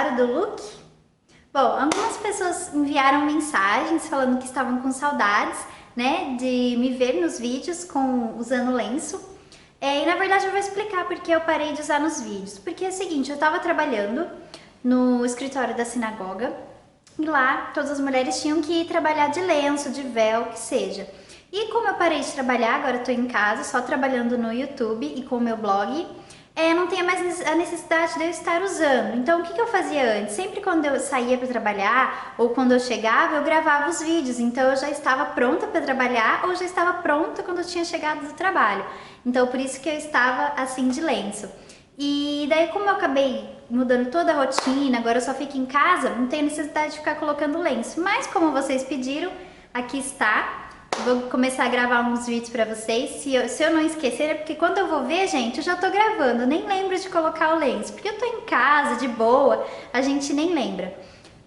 Gostaram do look? Bom, algumas pessoas enviaram mensagens falando que estavam com saudades, né, de me ver nos vídeos usando lenço. E na verdade eu vou explicar porque eu parei de usar nos vídeos. Porque é o seguinte, eu estava trabalhando no escritório da sinagoga e lá todas as mulheres tinham que ir trabalhar de lenço, de véu, que seja. E como eu parei de trabalhar, agora eu tô em casa só trabalhando no YouTube e com o meu blog, não tenho mais a necessidade de eu estar usando. Então o que eu fazia antes? Sempre quando eu saía para trabalhar ou quando eu chegava, eu gravava os vídeos. Então eu já estava pronta para trabalhar ou já estava pronta quando eu tinha chegado do trabalho. Então por isso que eu estava assim de lenço. E daí como eu acabei mudando toda a rotina, agora eu só fico em casa, não tenho necessidade de ficar colocando lenço. Mas como vocês pediram, aqui está. Vou começar a gravar uns vídeos pra vocês. Se eu não esquecer, é porque quando eu vou ver, gente, eu já tô gravando. Nem lembro de colocar o lenço, porque eu tô em casa, de boa, a gente nem lembra.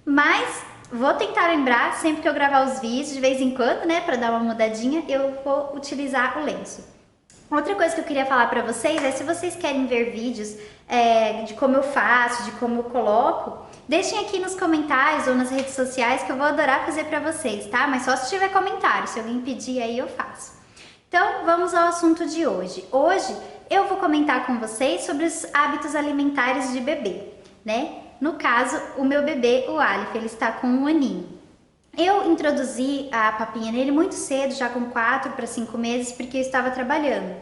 Mas vou tentar lembrar, sempre que eu gravar os vídeos, de vez em quando, né, pra dar uma mudadinha, eu vou utilizar o lenço. Outra coisa que eu queria falar pra vocês é, se vocês querem ver vídeos de como eu faço, de como eu coloco, deixem aqui nos comentários ou nas redes sociais que eu vou adorar fazer pra vocês, tá? Mas só se tiver comentário, se alguém pedir aí eu faço. Então vamos ao assunto de hoje. Hoje eu vou comentar com vocês sobre os hábitos alimentares de bebê, né? No caso, o meu bebê, o Aleph, ele está com 1 aninho. Eu introduzi a papinha nele muito cedo, já com 4 para 5 meses, porque eu estava trabalhando,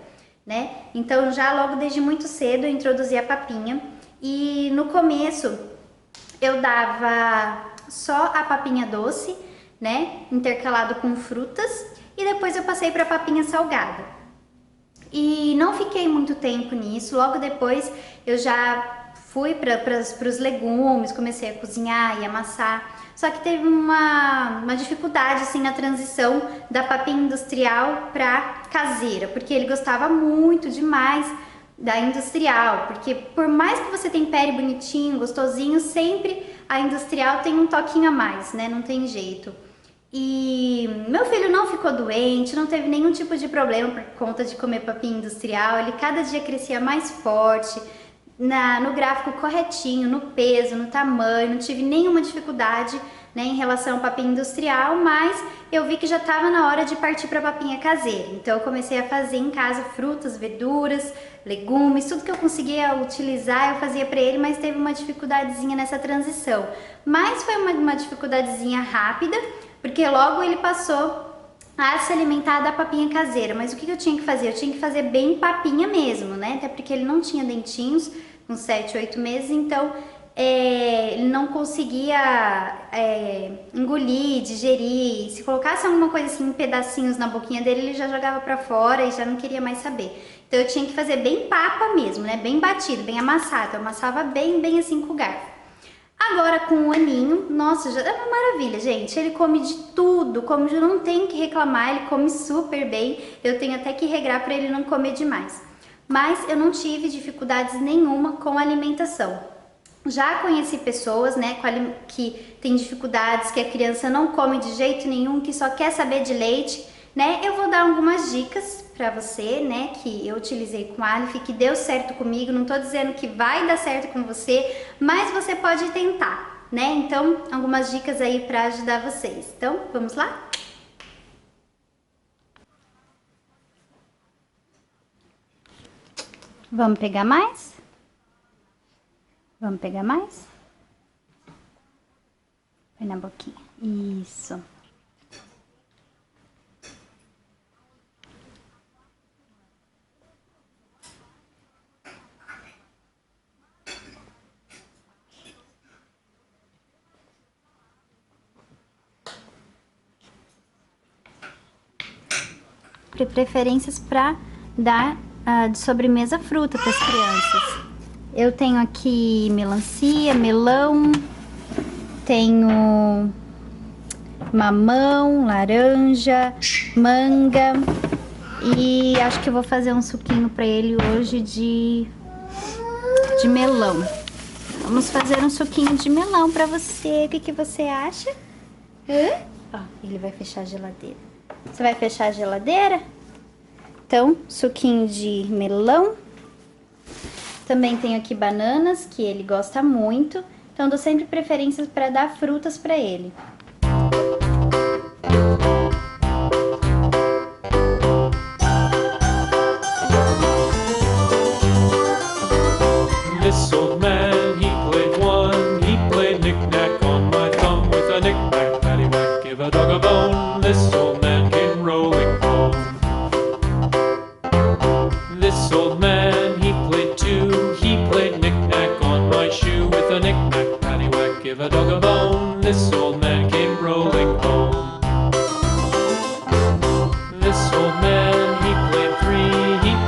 né? Então já logo desde muito cedo eu introduzi a papinha e no começo eu dava só a papinha doce, né? Intercalado com frutas, e depois eu passei para a papinha salgada. E não fiquei muito tempo nisso, logo depois eu já fui para os legumes, comecei a cozinhar e amassar. Só que teve uma dificuldade assim na transição da papinha industrial para caseira, porque ele gostava muito demais da industrial, porque por mais que você tempere bonitinho, gostosinho, sempre a industrial tem um toquinho a mais, né? Não tem jeito. E meu filho não ficou doente, não teve nenhum tipo de problema por conta de comer papinha industrial, ele cada dia crescia mais forte, no gráfico corretinho, no peso, no tamanho, não tive nenhuma dificuldade, né, em relação ao papinha industrial, mas eu vi que já estava na hora de partir para papinha caseira. Então eu comecei a fazer em casa frutas, verduras, legumes, tudo que eu conseguia utilizar eu fazia para ele, mas teve uma dificuldadezinha nessa transição. Mas foi uma dificuldadezinha rápida, porque logo ele passou a se alimentar da papinha caseira. Mas o que eu tinha que fazer? Eu tinha que fazer bem papinha mesmo, né? Até porque ele não tinha dentinhos com 7, 8 meses, então ele não conseguia engolir, digerir. Se colocasse alguma coisa assim em pedacinhos na boquinha dele, ele já jogava pra fora e já não queria mais saber. Então eu tinha que fazer bem papa mesmo, né? Bem batido, bem amassado. Eu amassava bem assim com o garfo. Agora com 1 aninho, nossa, já é uma maravilha, gente. Ele come de tudo, como já não tem que reclamar, ele come super bem. Eu tenho até que regrar para ele não comer demais. Mas eu não tive dificuldades nenhuma com a alimentação. Já conheci pessoas, né, que tem dificuldades, que a criança não come de jeito nenhum, que só quer saber de leite, né? Eu vou dar algumas dicas pra você, né, que eu utilizei com o Aleph, que deu certo comigo. Não tô dizendo que vai dar certo com você, mas você pode tentar, né? Então, algumas dicas aí pra ajudar vocês. Então, vamos lá? Vamos pegar mais? Vamos pegar mais? Põe na boquinha. Isso. Preferências para dar de sobremesa fruta para as crianças. Eu tenho aqui melancia, melão, tenho mamão, laranja, manga e acho que eu vou fazer um suquinho para ele hoje de melão. Vamos fazer um suquinho de melão para você. O que você acha? Ó, ele vai fechar a geladeira. Você vai fechar a geladeira? Então, suquinho de melão. Também tenho aqui bananas, que ele gosta muito. Então, eu dou sempre preferência para dar frutas para ele. This old man, he played knick-knack on my thumb with a knick-knack, paddywhack, give a dog a bone. This old man came rolling home. This old man, he played knick-knack on my shoe with a knick-knack, paddywhack, give a dog a bone. This old man came rolling home. This old man, he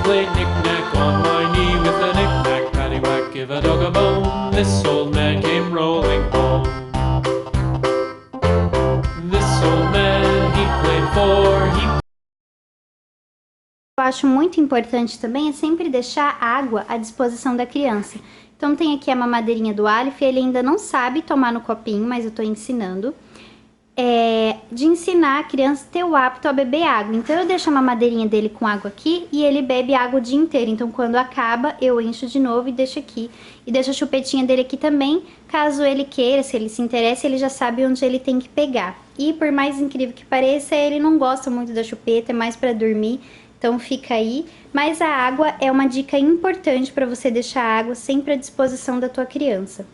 played knick-knack on my knee with a knick-knack, paddywhack, give a dog a bone. This old man came rolling home. This old man, he played four, Eu acho muito importante também é sempre deixar água à disposição da criança. Então tem aqui a mamadeirinha do Aleph, ele ainda não sabe tomar no copinho, mas eu tô ensinando. De ensinar a criança a ter o hábito a beber água. Então eu deixo a mamadeirinha dele com água aqui e ele bebe água o dia inteiro. Então quando acaba, eu encho de novo e deixo aqui. E deixo a chupetinha dele aqui também, caso ele queira, se ele se interessa, ele já sabe onde ele tem que pegar. E por mais incrível que pareça, ele não gosta muito da chupeta, é mais pra dormir. Então fica aí, mas a água é uma dica importante para você deixar a água sempre à disposição da tua criança.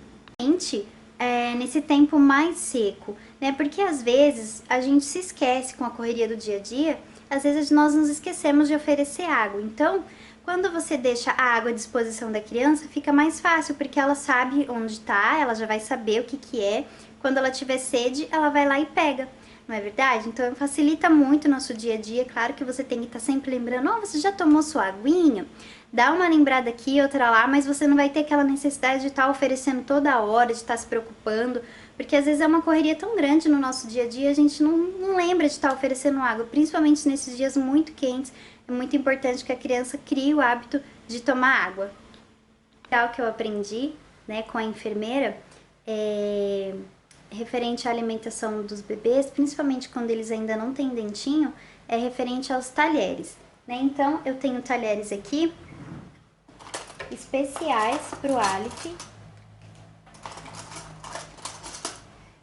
Nesse tempo mais seco, né? Porque às vezes a gente se esquece com a correria do dia a dia, às vezes nós nos esquecemos de oferecer água. Então, quando você deixa a água à disposição da criança, fica mais fácil, porque ela sabe onde tá, ela já vai saber o que que é. Quando ela tiver sede, ela vai lá e pega. Não é verdade? Então facilita muito o nosso dia a dia. Claro que você tem que estar sempre lembrando, oh, você já tomou sua aguinha? Dá uma lembrada aqui, outra lá, mas você não vai ter aquela necessidade de estar oferecendo toda hora, de estar se preocupando, porque às vezes é uma correria tão grande no nosso dia a dia, a gente não lembra de estar oferecendo água, principalmente nesses dias muito quentes. É muito importante que a criança crie o hábito de tomar água. Tal que eu aprendi, né, com a enfermeira, referente à alimentação dos bebês, principalmente quando eles ainda não têm dentinho, é referente aos talheres, né? Então, eu tenho talheres aqui, especiais para o Aleph,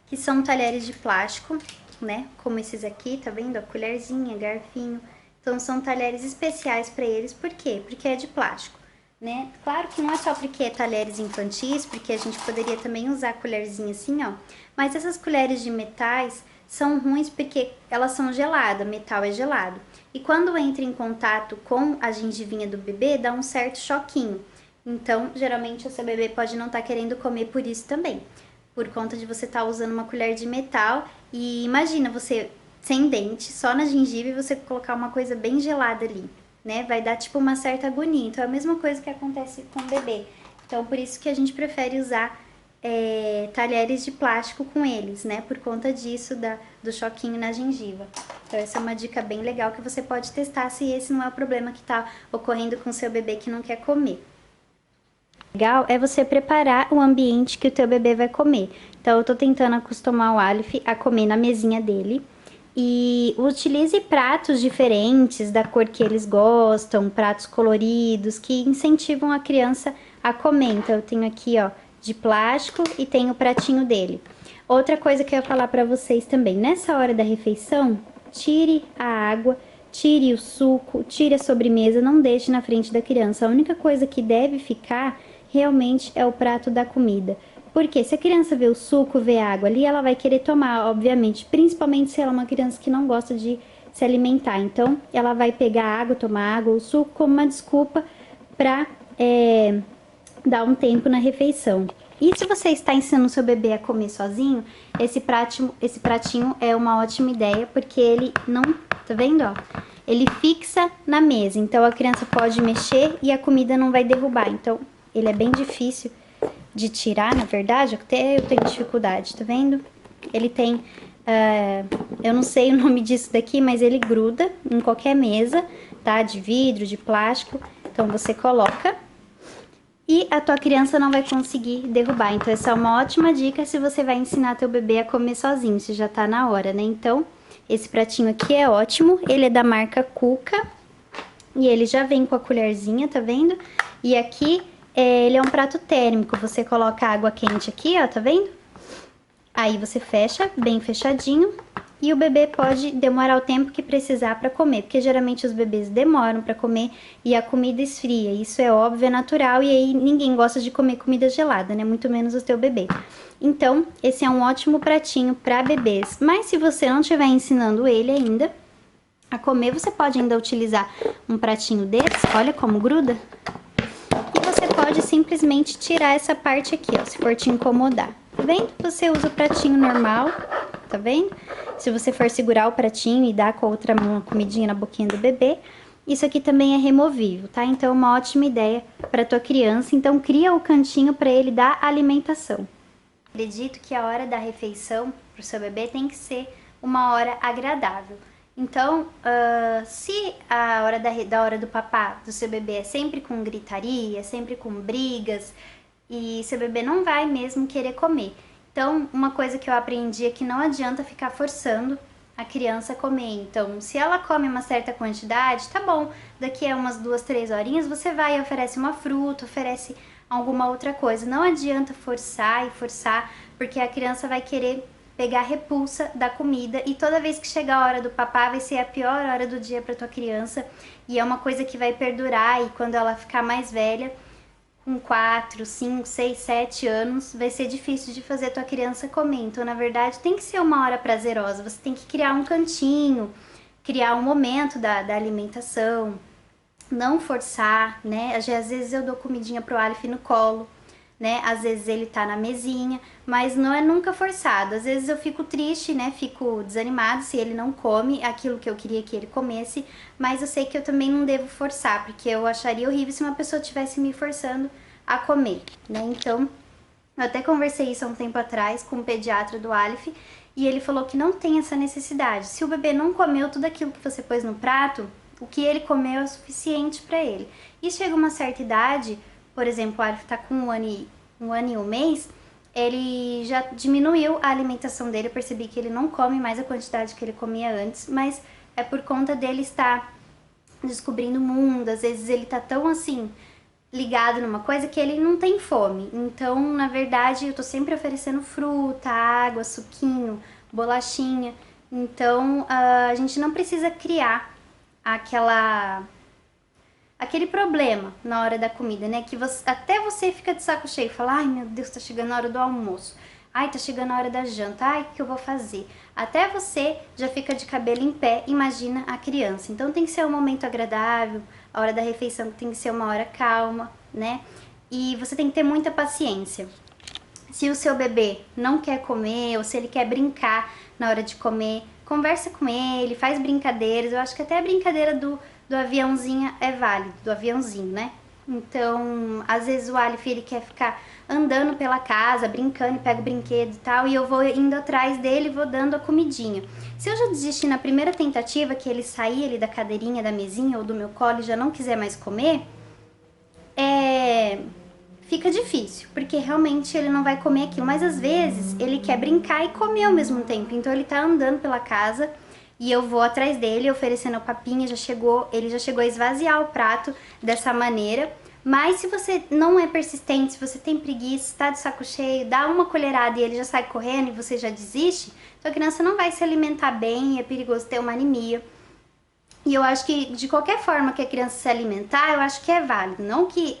que são talheres de plástico, né? Como esses aqui, tá vendo? A colherzinha, garfinho. Então, são talheres especiais para eles, por quê? Porque é de plástico. Né? Claro que não é só porque é talheres infantis, porque a gente poderia também usar a colherzinha assim, ó. Mas essas colheres de metais são ruins porque elas são geladas, metal é gelado. E quando entra em contato com a gengivinha do bebê, dá um certo choquinho. Então, geralmente, o seu bebê pode não estar querendo comer por isso também. Por conta de você estar usando uma colher de metal. E imagina você sem dente, só na gengiva, e você colocar uma coisa bem gelada ali. Né? Vai dar tipo uma certa agonia. Então é a mesma coisa que acontece com o bebê. Então por isso que a gente prefere usar talheres de plástico com eles, né? Por conta disso, do choquinho na gengiva. Então essa é uma dica bem legal que você pode testar se esse não é o problema que está ocorrendo com o seu bebê que não quer comer. Legal é você preparar o ambiente que o teu bebê vai comer. Então eu tô tentando acostumar o Aleph a comer na mesinha dele. E utilize pratos diferentes, da cor que eles gostam, pratos coloridos, que incentivam a criança a comer. Então, eu tenho aqui, ó, de plástico e tenho o pratinho dele. Outra coisa que eu ia falar pra vocês também, nessa hora da refeição, tire a água, tire o suco, tire a sobremesa, não deixe na frente da criança. A única coisa que deve ficar realmente é o prato da comida. Porque se a criança vê o suco, vê a água ali, ela vai querer tomar, obviamente. Principalmente se ela é uma criança que não gosta de se alimentar. Então, ela vai pegar a água, tomar água ou suco como uma desculpa para dar um tempo na refeição. E se você está ensinando o seu bebê a comer sozinho, esse pratinho é uma ótima ideia, porque ele não... Tá vendo, ó? Ele fixa na mesa. Então, a criança pode mexer e a comida não vai derrubar. Então, ele é bem difícil de tirar, na verdade, até eu tenho dificuldade, tá vendo? Ele tem, eu não sei o nome disso daqui, mas ele gruda em qualquer mesa, tá? De vidro, de plástico, então você coloca e a tua criança não vai conseguir derrubar. Então essa é uma ótima dica se você vai ensinar teu bebê a comer sozinho, se já tá na hora, né? Então, esse pratinho aqui é ótimo, ele é da marca Cuca e ele já vem com a colherzinha, tá vendo? E aqui Ele é um prato térmico, você coloca água quente aqui, ó, tá vendo? Aí você fecha, bem fechadinho, e o bebê pode demorar o tempo que precisar para comer, porque geralmente os bebês demoram para comer e a comida esfria. Isso é óbvio, é natural, e aí ninguém gosta de comer comida gelada, né? Muito menos o teu bebê. Então, esse é um ótimo pratinho para bebês. Mas se você não estiver ensinando ele ainda a comer, você pode ainda utilizar um pratinho desse, olha como gruda. E você pode simplesmente tirar essa parte aqui, ó, se for te incomodar. Tá vendo? Você usa o pratinho normal, tá vendo? Se você for segurar o pratinho e dar com a outra mão a comidinha na boquinha do bebê, isso aqui também é removível, tá? Então, uma ótima ideia para tua criança. Então, cria o cantinho para ele dar alimentação. Acredito que a hora da refeição pro seu bebê tem que ser uma hora agradável. Então, se a hora da hora do papá do seu bebê é sempre com gritaria, sempre com brigas, e seu bebê não vai mesmo querer comer. Então, uma coisa que eu aprendi é que não adianta ficar forçando a criança a comer. Então, se ela come uma certa quantidade, tá bom, daqui a umas 2, 3 horinhas você vai e oferece uma fruta, oferece alguma outra coisa. Não adianta forçar e forçar, porque a criança vai querer pegar a repulsa da comida, e toda vez que chegar a hora do papá vai ser a pior hora do dia para tua criança, e é uma coisa que vai perdurar, e quando ela ficar mais velha, com 4, 5, 6, 7 anos, vai ser difícil de fazer tua criança comer. Então, na verdade, tem que ser uma hora prazerosa, você tem que criar um cantinho, criar um momento da alimentação, não forçar, né? Às vezes eu dou comidinha pro Aleph no colo, né? Às vezes ele tá na mesinha, mas não é nunca forçado. Às vezes eu fico triste, né? Fico desanimado se ele não come aquilo que eu queria que ele comesse, mas eu sei que eu também não devo forçar, porque eu acharia horrível se uma pessoa estivesse me forçando a comer, né? Então, eu até conversei isso há um tempo atrás com o pediatra do Aleph, e ele falou que não tem essa necessidade. Se o bebê não comeu tudo aquilo que você pôs no prato, o que ele comeu é o suficiente para ele. E chega uma certa idade, por exemplo, o Aleph tá com um ano e um mês, ele já diminuiu a alimentação dele. Eu percebi que ele não come mais a quantidade que ele comia antes, mas é por conta dele estar descobrindo o mundo. Às vezes ele tá tão assim, ligado numa coisa que ele não tem fome. Então, na verdade, eu tô sempre oferecendo fruta, água, suquinho, bolachinha. Então, a gente não precisa criar aquele problema na hora da comida, né? Que até você fica de saco cheio e fala, ai meu Deus, tá chegando a hora do almoço, ai tá chegando a hora da janta, ai o que eu vou fazer? Até você já fica de cabelo em pé, imagina a criança. Então tem que ser um momento agradável, a hora da refeição tem que ser uma hora calma, né? E você tem que ter muita paciência. Se o seu bebê não quer comer, ou se ele quer brincar na hora de comer, conversa com ele, faz brincadeiras. Eu acho que até a brincadeira do aviãozinho é válido, do aviãozinho, né? Então, às vezes o Aleph, ele quer ficar andando pela casa, brincando, e pega o brinquedo e tal, e eu vou indo atrás dele e vou dando a comidinha. Se eu já desistir na primeira tentativa, que ele sair ali da cadeirinha, da mesinha ou do meu colo e já não quiser mais comer, fica difícil, porque realmente ele não vai comer aquilo. Mas às vezes ele quer brincar e comer ao mesmo tempo, então ele tá andando pela casa e eu vou atrás dele oferecendo a papinha. Ele já chegou a esvaziar o prato dessa maneira. Mas se você não é persistente, se você tem preguiça, está de saco cheio, dá uma colherada e ele já sai correndo e você já desiste, sua criança não vai se alimentar bem e é perigoso ter uma anemia. E eu acho que de qualquer forma que a criança se alimentar, eu acho que é válido. Não que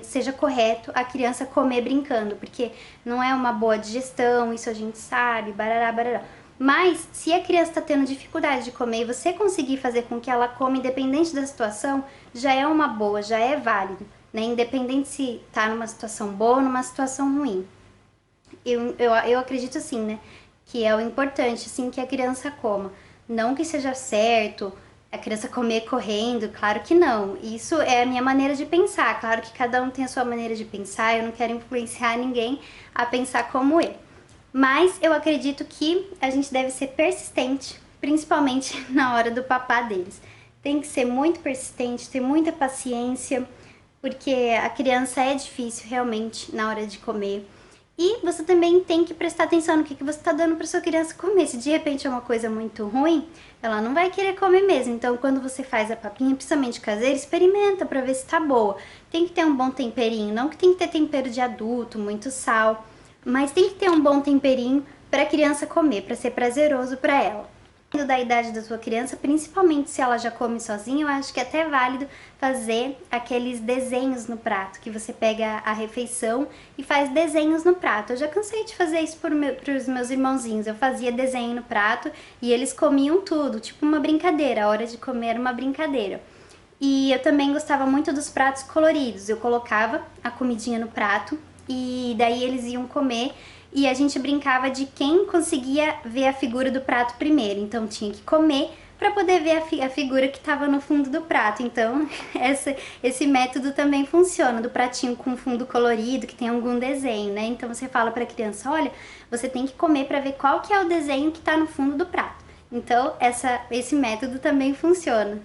seja correto a criança comer brincando, porque não é uma boa digestão, isso a gente sabe, barará, barará. Mas se a criança está tendo dificuldade de comer e você conseguir fazer com que ela coma, independente da situação, já é uma boa, já é válido, né? Independente se tá numa situação boa ou numa situação ruim. Eu acredito assim, né? Que é o importante, assim, que a criança coma. Não que seja certo a criança comer correndo, claro que não. Isso é a minha maneira de pensar. Claro que cada um tem a sua maneira de pensar, eu não quero influenciar ninguém a pensar como eu. Mas eu acredito que a gente deve ser persistente, principalmente na hora do papá deles. Tem que ser muito persistente, ter muita paciência, porque a criança é difícil realmente na hora de comer. E você também tem que prestar atenção no que você está dando para sua criança comer. Se de repente é uma coisa muito ruim, ela não vai querer comer mesmo. Então, quando você faz a papinha, principalmente caseira, experimenta para ver se tá boa. Tem que ter um bom temperinho, não que tem que ter tempero de adulto, muito sal, mas tem que ter um bom temperinho para a criança comer, para ser prazeroso para ela. Da idade da sua criança, principalmente se ela já come sozinha, eu acho que é até válido fazer aqueles desenhos no prato, que você pega a refeição e faz desenhos no prato. Eu já cansei de fazer isso para os meus irmãozinhos, eu fazia desenho no prato e eles comiam tudo, tipo uma brincadeira, a hora de comer era uma brincadeira. E eu também gostava muito dos pratos coloridos, eu colocava a comidinha no prato e daí eles iam comer. E a gente brincava de quem conseguia ver a figura do prato primeiro. Então tinha que comer para poder ver a figura que estava no fundo do prato. Então esse método também funciona, do pratinho com fundo colorido, que tem algum desenho, né? Então você fala para a criança, olha, você tem que comer para ver qual que é o desenho que está no fundo do prato. Então esse método também funciona.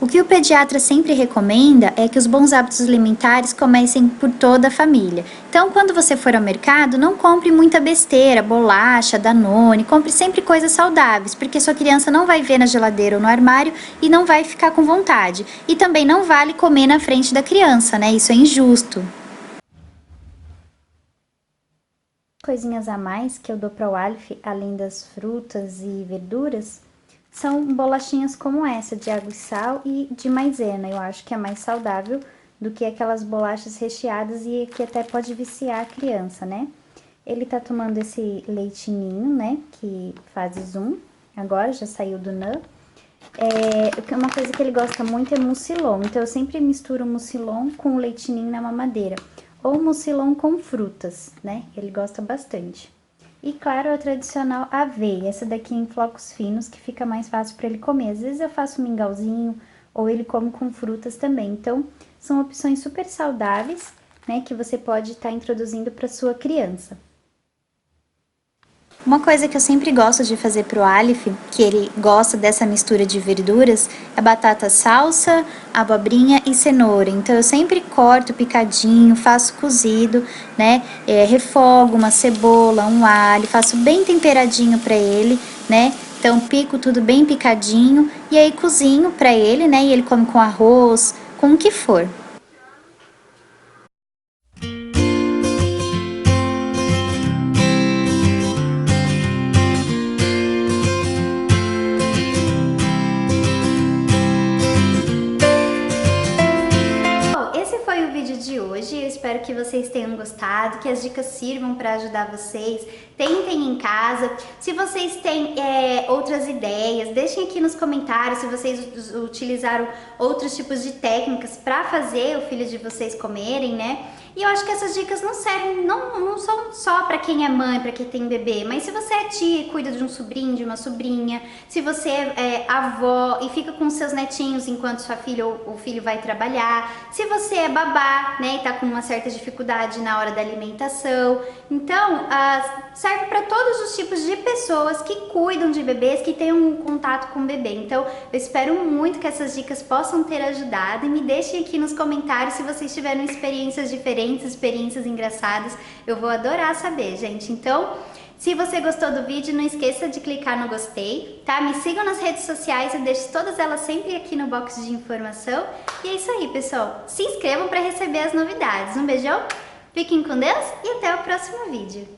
O que o pediatra sempre recomenda é que os bons hábitos alimentares comecem por toda a família. Então, quando você for ao mercado, não compre muita besteira, bolacha, Danone, compre sempre coisas saudáveis, porque sua criança não vai ver na geladeira ou no armário e não vai ficar com vontade. E também não vale comer na frente da criança, né? Isso é injusto. Coisinhas a mais que eu dou para o Alif, além das frutas e verduras, são bolachinhas como essa, de água e sal e de maisena. Eu acho que é mais saudável do que aquelas bolachas recheadas e que até pode viciar a criança, né? Ele tá tomando esse leitinho, né, que faz zoom, agora já saiu do NAN. Uma coisa que ele gosta muito é mucilon, então eu sempre misturo mucilon com o leitinho na mamadeira. Ou mucilon com frutas, né, ele gosta bastante. E claro, a tradicional aveia, essa daqui em flocos finos, que fica mais fácil para ele comer. Às vezes eu faço mingauzinho, ou ele come com frutas também. Então, são opções super saudáveis, né, que você pode estar introduzindo para sua criança. Uma coisa que eu sempre gosto de fazer pro Alif, que ele gosta dessa mistura de verduras, é batata salsa, abobrinha e cenoura. Então eu sempre corto picadinho, faço cozido, né? Refogo uma cebola, um alho, faço bem temperadinho para ele, né? Então pico tudo bem picadinho e aí cozinho para ele, né? E ele come com arroz, com o que for. De hoje, eu espero que vocês tenham gostado, que as dicas sirvam para ajudar vocês. Tentem em casa. Se vocês têm outras ideias, deixem aqui nos comentários se vocês utilizaram outros tipos de técnicas para fazer o filho de vocês comerem, né? E eu acho que essas dicas não servem, não são só para quem é mãe, para quem tem bebê, mas se você é tia e cuida de um sobrinho, de uma sobrinha, se você é avó e fica com seus netinhos enquanto sua filha ou filho vai trabalhar, se você é babá, né, e tá com uma certa dificuldade na hora da alimentação, então serve para todos os tipos de pessoas que cuidam de bebês, que tenham um contato com o bebê. Então eu espero muito que essas dicas possam ter ajudado e me deixem aqui nos comentários se vocês tiveram experiências diferentes, experiências engraçadas, eu vou adorar saber, gente. Então, se você gostou do vídeo, não esqueça de clicar no gostei, tá? Me sigam nas redes sociais, eu deixo todas elas sempre aqui no box de informação. E é isso aí, pessoal. Se inscrevam para receber as novidades. Um beijão, fiquem com Deus e até o próximo vídeo.